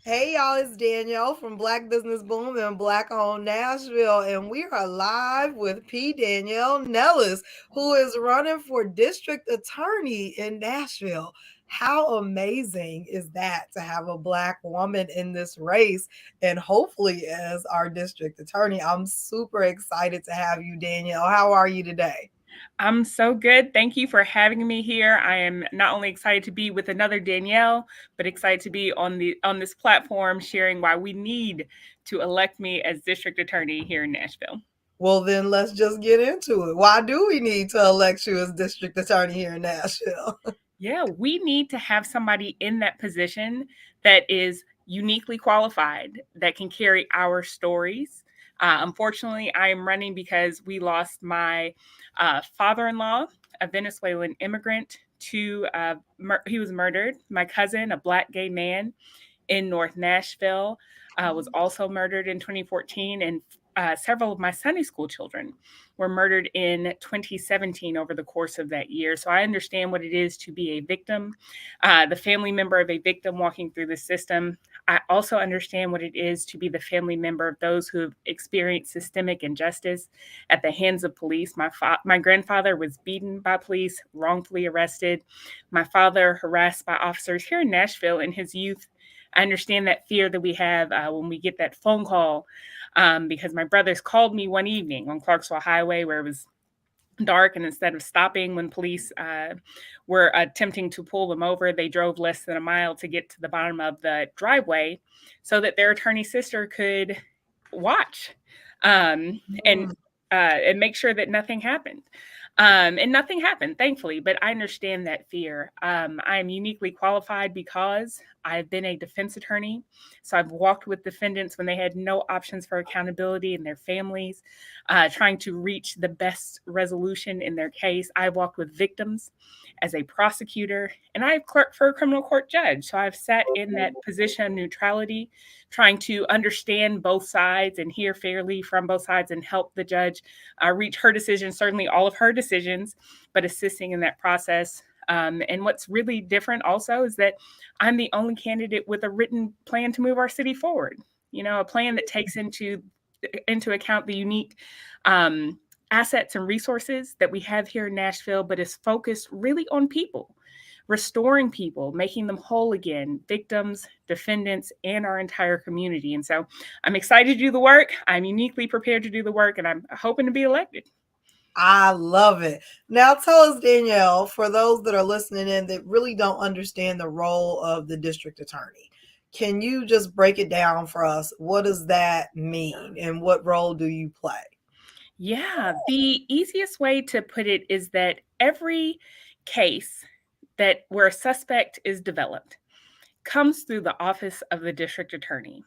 Hey y'all, it's Danielle from Black Business Boom and Black Owned Nashville, and we are live with Danielle Nellis, who is running for district attorney in Nashville. How amazing is that to have a Black woman in this race and hopefully as our district attorney? I'm super excited to have you, Danielle. How are you today? I'm so good. Thank you for having me here. I am not only excited to be with another Danielle, but excited to be on this platform sharing why we need to elect me as district attorney here in Nashville. Well, then let's just get into it. Why do we need to elect you as district attorney here in Nashville? Yeah, we need to have somebody in that position that is uniquely qualified, that can carry our stories. Unfortunately, I am running because we lost my father in law, a Venezuelan immigrant, he was murdered. My cousin, a Black gay man in North Nashville, was also murdered in 2014, and several of my Sunday school children were murdered in 2017 over the course of that year. So I understand what it is to be a victim, the family member of a victim walking through the system. I also understand what it is to be the family member of those who have experienced systemic injustice at the hands of police. My grandfather was beaten by police, wrongfully arrested. My father harassed by officers here in Nashville in his youth. I understand that fear that we have when we get that phone call, because my brothers called me one evening on Clarksville Highway where it was dark, and instead of stopping when police were attempting to pull them over, they drove less than a mile to get to the bottom of the driveway so that their attorney sister could watch um, and Mm. and make sure that nothing happened. And nothing happened, thankfully, but I understand that fear. I am uniquely qualified because I've been a defense attorney. So I've walked with defendants when they had no options for accountability and their families, trying to reach the best resolution in their case. I've walked with victims as a prosecutor, and I've clerked for a criminal court judge. So I've sat in that position of neutrality, trying to understand both sides and hear fairly from both sides and help the judge reach her decision, certainly all of her decisions, but assisting in that process. And what's really different also is that I'm the only candidate with a written plan to move our city forward. You know, a plan that takes into account the unique um, assets and resources that we have here in Nashville, but is focused really on people, restoring people, making them whole again, victims, defendants, and our entire community. And so I'm excited to do the work. I'm uniquely prepared to do the work, and I'm hoping to be elected. I love it. Now, tell us, Danielle, for those that are listening in that really don't understand the role of the district attorney, can you just break it down for us? What does that mean and what role do you play? Yeah, the easiest way to put it is that every case that where a suspect is developed comes through the office of the district attorney.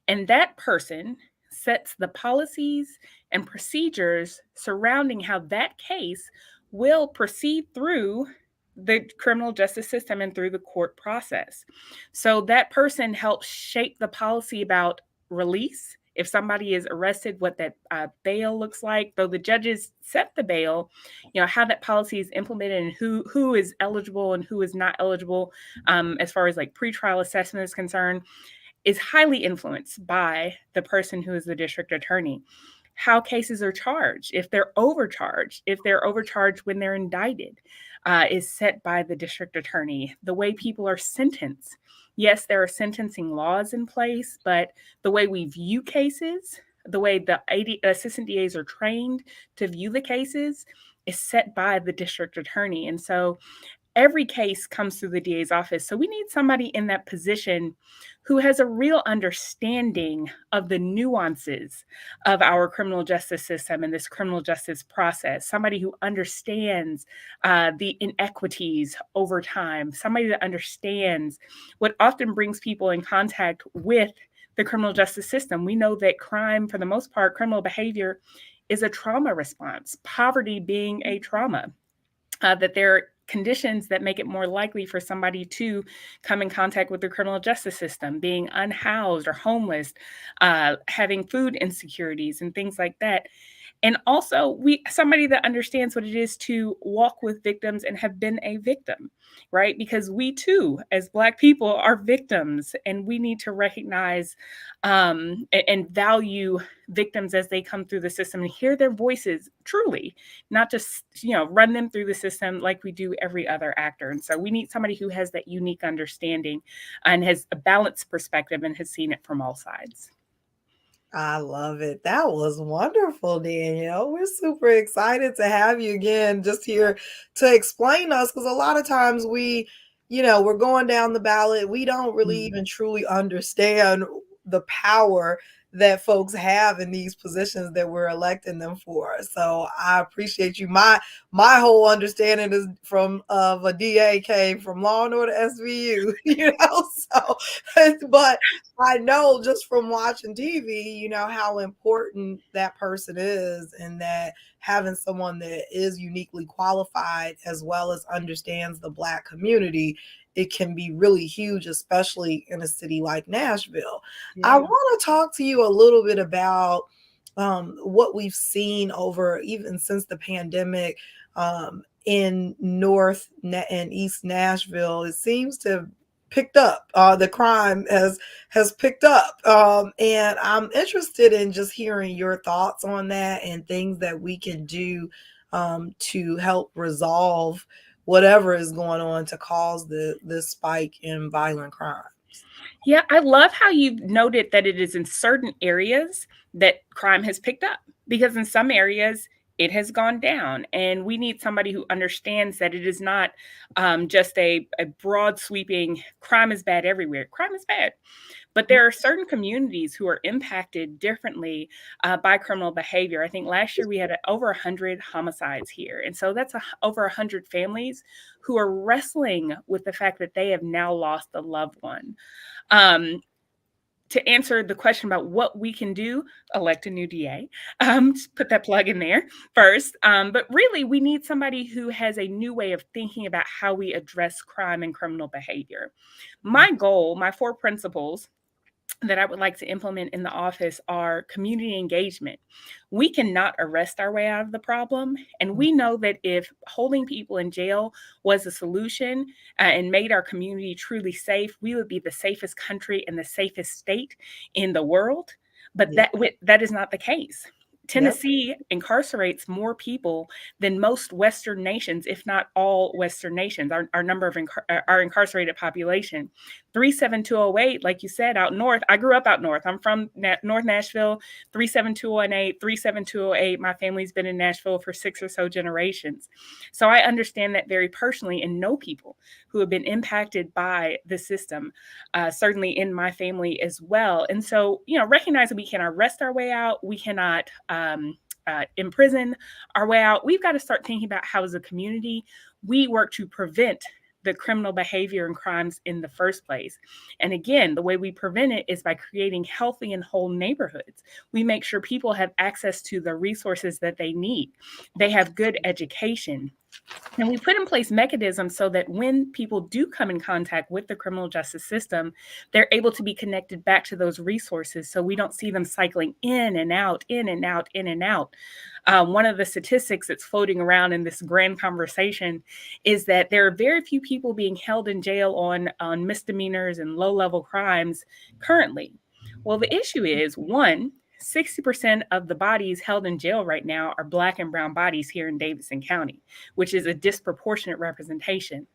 And that person sets the policies and procedures surrounding how that case will proceed through the criminal justice system and through the court process. So that person helps shape the policy about release. If somebody is arrested, what that bail looks like, though the judges set the bail, you know how that policy is implemented and who is eligible and who is not eligible, as far as like pretrial assessment is concerned, is highly influenced by the person who is the district attorney. How cases are charged, if they're overcharged when they're indicted, is set by the district attorney. The way people are sentenced. Yes, there are sentencing laws in place, but the way we view cases, the way the assistant DAs are trained to view the cases, is set by the district attorney. And so every case comes through the DA's office. So we need somebody in that position who has a real understanding of the nuances of our criminal justice system and this criminal justice process. Somebody who understands the inequities over time, somebody that understands what often brings people in contact with the criminal justice system. We know that crime, for the most part, criminal behavior is a trauma response, poverty being a trauma, that there are conditions that make it more likely for somebody to come in contact with the criminal justice system, being unhoused or homeless, having food insecurities, and things like that. And also somebody that understands what it is to walk with victims and have been a victim, right? Because we too, as Black people, are victims, and we need to recognize and value victims as they come through the system and hear their voices truly, not just run them through the system like we do every other actor. And so we need somebody who has that unique understanding and has a balanced perspective and has seen it from all sides. I love it. That was wonderful, Danielle. We're super excited to have you again just here to explain us, because a lot of times we're going down the ballot. We don't really even truly understand the power that folks have in these positions that we're electing them for. So I appreciate you. My whole understanding is from of a DA came from Law and Order SVU, so but I know just from watching TV, how important that person is, and that having someone that is uniquely qualified as well as understands the Black community, it can be really huge, especially in a city like Nashville. Yeah. I want to talk to you a little bit about what we've seen over even since the pandemic in North and East Nashville. It seems to have picked up. The crime has picked up, and I'm interested in just hearing your thoughts on that and things that we can do to help resolve whatever is going on to cause the spike in violent crime. Yeah, I love how you've noted that it is in certain areas that crime has picked up, because in some areas it has gone down. And we need somebody who understands that it is not just a broad sweeping crime is bad everywhere. Crime is bad. But there are certain communities who are impacted differently by criminal behavior. I think last year we had over 100 homicides here. And so that's over 100 families who are wrestling with the fact that they have now lost a loved one. To answer the question about what we can do, elect a new DA. Just put that plug in there first. But really, we need somebody who has a new way of thinking about how we address crime and criminal behavior. My goal, my 4 principles that I would like to implement in the office are community engagement. We cannot arrest our way out of the problem. And we know that if holding people in jail was a solution and made our community truly safe, we would be the safest country and the safest state in the world. But that is not the case. Tennessee incarcerates more people than most Western nations, if not all Western nations, our number of our incarcerated population. 37208, like you said, out north. I grew up out north. I'm from North Nashville. 37218, 37208. My family's been in Nashville for 6 or so generations. So I understand that very personally and know people who have been impacted by the system, certainly in my family as well. And so, recognize that we can arrest our way out. We cannot imprison our way out. We've got to start thinking about how, as a community, we work to prevent the criminal behavior and crimes in the first place. And again, the way we prevent it is by creating healthy and whole neighborhoods. We make sure people have access to the resources that they need. They have good education. And we put in place mechanisms so that when people do come in contact with the criminal justice system, they're able to be connected back to those resources, so we don't see them cycling in and out, in and out, in and out. One of the statistics that's floating around in this grand conversation is that there are very few people being held in jail on misdemeanors and low-level crimes currently. Well, the issue is, one, 60% of the bodies held in jail right now are Black and brown bodies here in Davidson County, which is a disproportionate representation.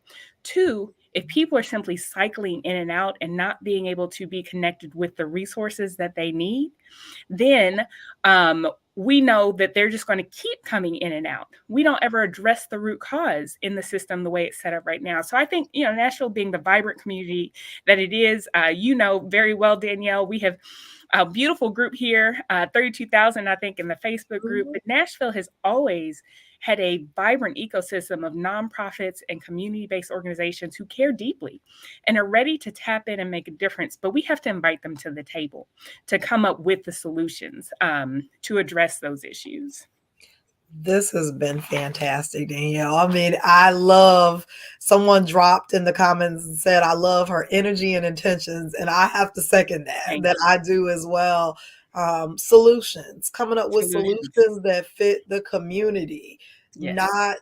2, if people are simply cycling in and out and not being able to be connected with the resources that they need, then we know that they're just going to keep coming in and out. We don't ever address the root cause in the system the way it's set up right now. So I think, Nashville being the vibrant community that it is, very well, Danielle, we have a beautiful group here, 32,000, I think, in the Facebook group. But Nashville has always had a vibrant ecosystem of nonprofits and community-based organizations who care deeply and are ready to tap in and make a difference. But we have to invite them to the table to come up with the solutions to address those issues. This has been fantastic, Danielle. I mean, I love, someone dropped in the comments and said, I love her energy and intentions. And I have to second that I do as well. solutions, coming up with Solutions. solutions that fit the community. Yes. Not,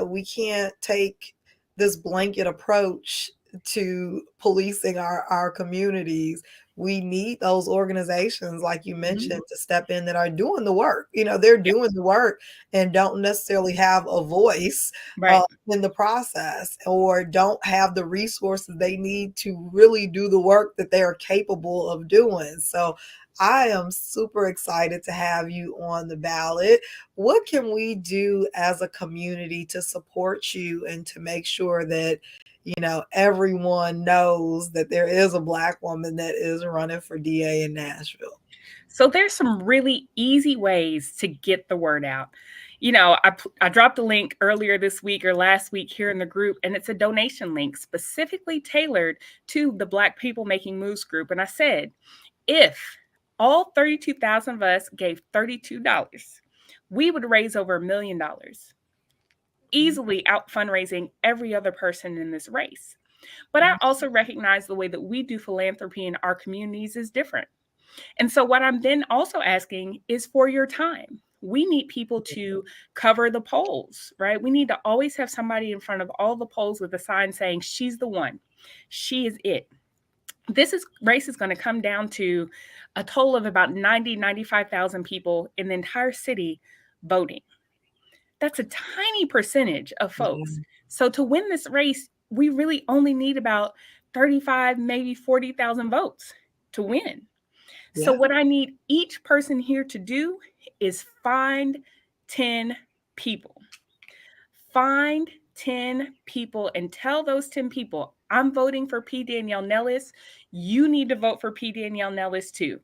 we can't take this blanket approach to policing our communities. We need those organizations, like you Mhm. mentioned, to step in that are doing the work. They're Yep. doing the work and don't necessarily have a voice Right. in the process, or don't have the resources they need to really do the work that they are capable of doing. So I am super excited to have you on the ballot. What can we do as a community to support you and to make sure that, everyone knows that there is a Black woman that is running for DA in Nashville? So there's some really easy ways to get the word out. I dropped a link earlier this week or last week here in the group, and it's a donation link specifically tailored to the Black People Making Moves group. And I said, if all 32,000 of us gave $32, we would raise over $1 million, easily out fundraising every other person in this race. But I also recognize the way that we do philanthropy in our communities is different. And so, what I'm then also asking is for your time. We need people to cover the polls, right? We need to always have somebody in front of all the polls with a sign saying, she's the one, she is it. Race is going to come down to a total of about 95,000 people in the entire city voting. That's a tiny percentage of folks. Yeah. So to win this race, we really only need about 35, maybe 40,000 votes to win. So, Yeah. what I need each person here to do is find 10 people. Find 10 people and tell those 10 people, I'm voting for P. Danielle Nellis. You need to vote for P. Danielle Nellis too.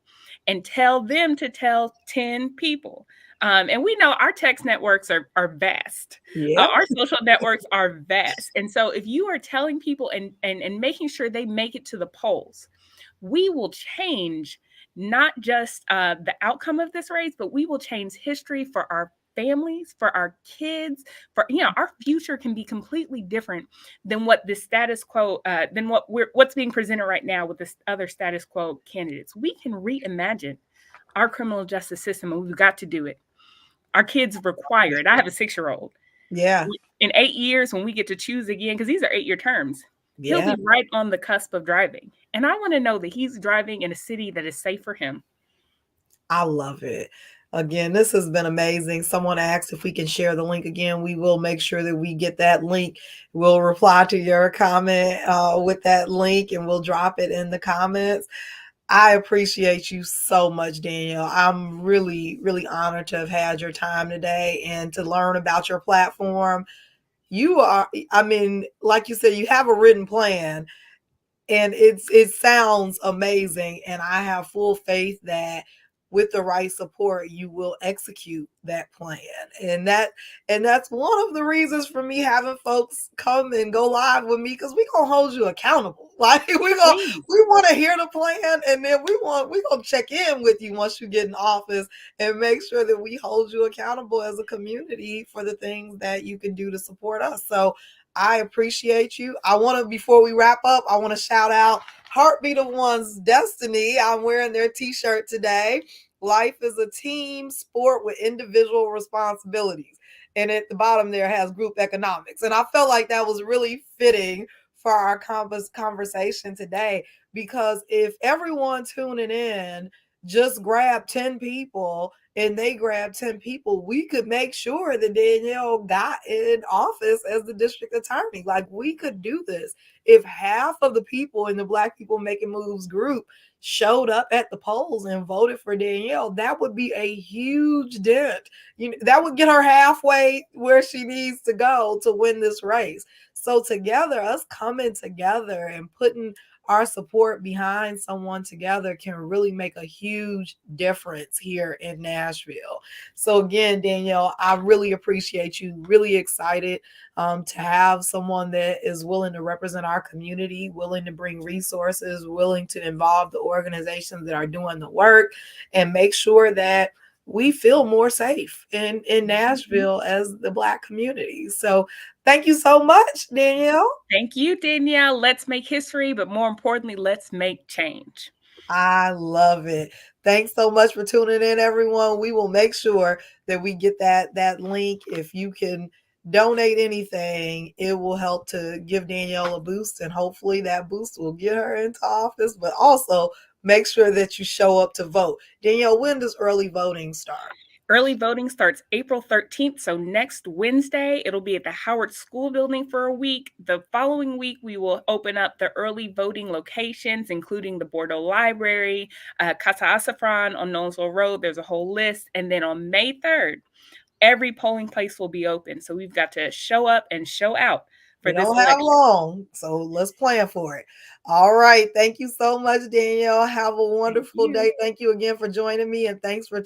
And tell them to tell 10 people. And we know our text networks are vast. Yeah. Our social networks are vast. And so if you are telling people and making sure they make it to the polls, we will change not just the outcome of this race, but we will change history for our families, for our kids, for our future can be completely different than what the status quo, than what's being presented right now with this other status quo candidates. We can reimagine our criminal justice system, and we've got to do it. Our kids require it. I have a 6-year-old. Yeah. In 8 years, when we get to choose again, because these are 8-year terms, he'll Yeah. be right on the cusp of driving. And I want to know that he's driving in a city that is safe for him. I love it. Again, this has been amazing. Someone asked if we can share the link again. We will make sure that we get that link. We'll reply to your comment with that link, and we'll drop it in the comments. I appreciate you so much, Danielle. I'm really, really honored to have had your time today and to learn about your platform. You are, I mean, like you said, you have a written plan, and it sounds amazing, and I have full faith that with the right support you will execute that plan. And that's one of the reasons for me having folks come and go live with me, because we gonna hold you accountable. Like we Please. want to hear the plan, and then we gonna check in with you once you get in office and make sure that we hold you accountable as a community for the things that you can do to support us. So I appreciate you. Before we wrap up, I want to shout out Heartbeat of One's Destiny. I'm wearing their t-shirt today. Life is a team sport with individual responsibilities. And at the bottom there has group economics. And I felt like that was really fitting for our conversation today, because if everyone tuning in just grab 10 people and they grabbed 10 people, we could make sure that Danielle got in office as the district attorney. Like, we could do this. If half of the people in the Black People Making Moves group showed up at the polls and voted for Danielle, that would be a huge dent. That would get her halfway where she needs to go to win this race. So together, us coming together and putting our support behind someone together can really make a huge difference here in Nashville. So again, Danielle, I really appreciate you. Really excited to have someone that is willing to represent our community, willing to bring resources, willing to involve the organizations that are doing the work, and make sure that we feel more safe in Nashville as the Black community. So thank you so much, Danielle. Thank you, Danielle. Let's make history, but more importantly, let's make change. I love it. Thanks so much for tuning in, everyone. We will make sure that we get that link. If you can donate anything, it will help to give Danielle a boost, and hopefully that boost will get her into office. But also make sure that you show up to vote. Danielle, when does early voting start? Early voting starts April 13th, so next Wednesday. It'll be at the Howard School Building for a week. The following week, we will open up the early voting locations, including the Bordeaux Library, Casa Asafran on Knowlesville Road. There's a whole list. And then on May 3rd, every polling place will be open. So we've got to show up and show out We for this don't have election. long, so let's plan for it. All right. Thank you so much, Danielle. Have a Thank wonderful you. day. Thank you again for joining me, and thanks for